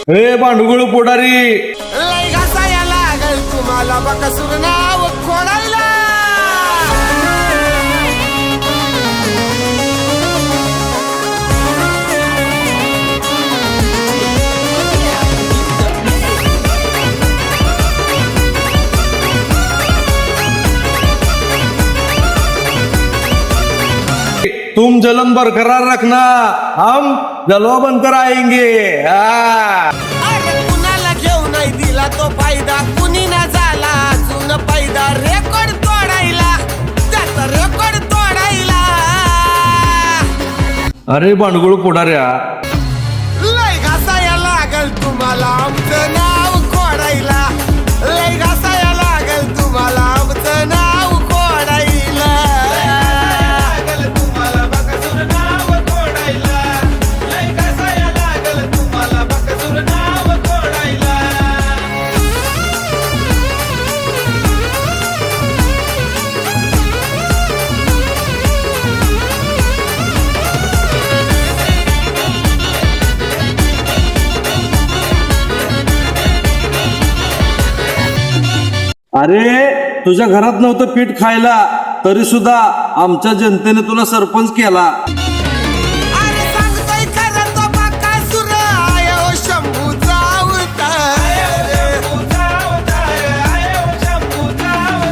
हे भांडुगळ पोटारी लय घासाया लागल तुम्हाला बकासूर नाव खोडायला. तुम जलन बरकरार रखना, हम जलवा बनकर आएंगे. अरे कुणाला घेऊन नाही दिला तो फायदा, कुणी ना झाला अजून फायदा. रेकॉर्ड तोडायला त्याचा रेकॉर्ड तोडायला. अरे भांडुगळ पोटाऱ्या लय घासाया लागल तुम्हाला आमचं नाव खोडायला. लय घासाया लागल तुम्हाला आमचं नाव खोडायला. अरे तुझ्या घरात नव्हतं पीठ खायला, तरी सुद्धा आमच्या जनतेने तुला सरपंच केला. अरे सांगतोय खरं तो बकासूर आहे ओ शंभूचा अवतार.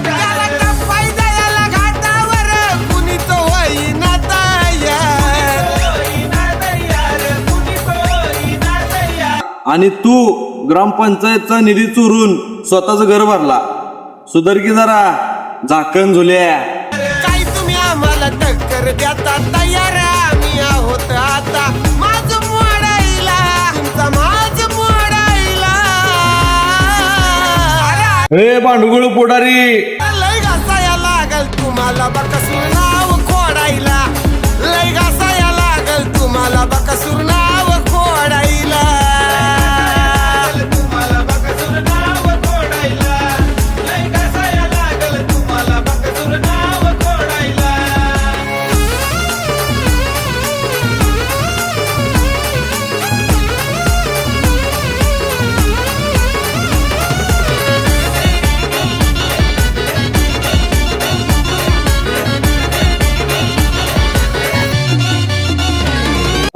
त्याला टप्पाय जायला घाटावर कुणीच होईना तयार. आणि तू ग्रामपंचायतचा निधी चोरून स्वतःच घर भरला. सुधर की जरा झाकण झुल्या. काय तुम्ही आम्हाला टक्कर देता, तयार आम्ही आहोत आता. माझं मोडायला तुमचा माझ मोडायला. हे भांडुगळ पोटारी लय घासाया लागल तुम्हाला बकासूर नाव खोडायला. लय घासाया लागल तुम्हाला बकासूर नाव खोडायला.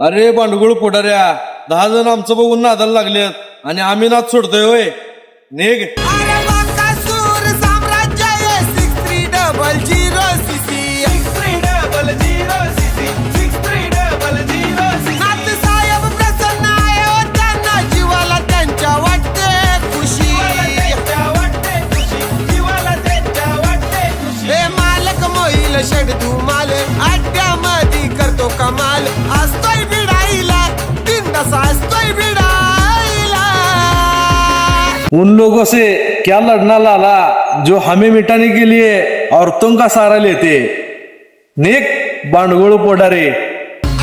अरे भांडुगळ पोटाऱ्या 10 जण आमचं बघून नादाला लागलेत आणि आम्ही नाद सोडतोय होय. निघ. अरे बकासूर साम्राज्य आहे 6300 नाथ साहेब प्रसन्न आहे हो, त्यांना जीवाला त्यांच्या वाटते खुशी. हे मालक मोईल शेड धुमाल अड्ड्यामध्ये करतो कमाल. असतोय भिडाईला बिंदास असतोय भिडाईला. उन लोगों से क्या लड़ना लाला, जो हमें मिटाने के लिए औरतों का सहारा लेते. निघ भांडुगळ पोटारे.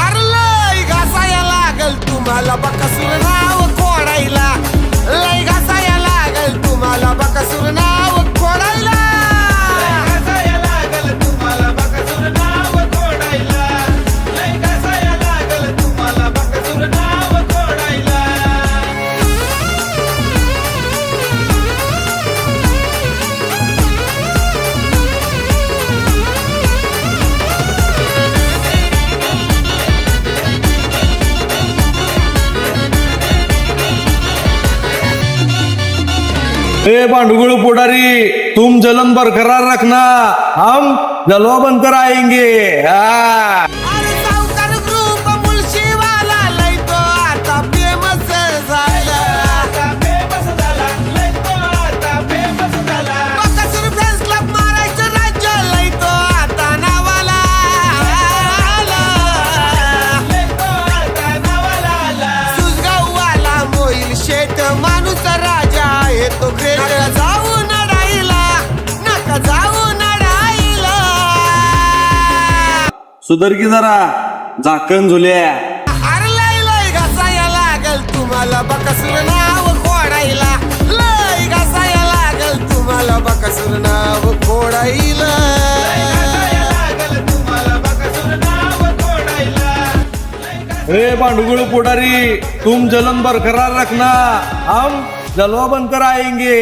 अरे लय घासाया लागल तुम्हाला बकासूर नाव खोडायला. लय घासाया लागल तुम्हाला बकासूर नाव खोडायला. हे भांडुगळ पोटारी तुम जलन बरकरार रखना, हम जलवा बनकर आएंगे. अरे सावकार ग्रुप मुळशीवाला लय तो आता फेमस झाला. बकासूर फ्रेंड्स क्लब मारायचं राज्य लय तो आता नावाला. सुजगाववाला मोईल शेठ माणूस राजा आहे तो ग्रेट. नका जाऊ नडाईला, नका जाऊ नडाईला. सुधर की जरा झाकण झुल्या. अरे लय लय घासाया लागल तुम्हाला बकासूर नाव खोडायला. लय घासाया लागल तुम्हाला बकासूर नाव खोडायला. ए भांडुगुळ पुढारी, तुम जलन बरकरार रखना, हम जलवा बनकर आएंगे.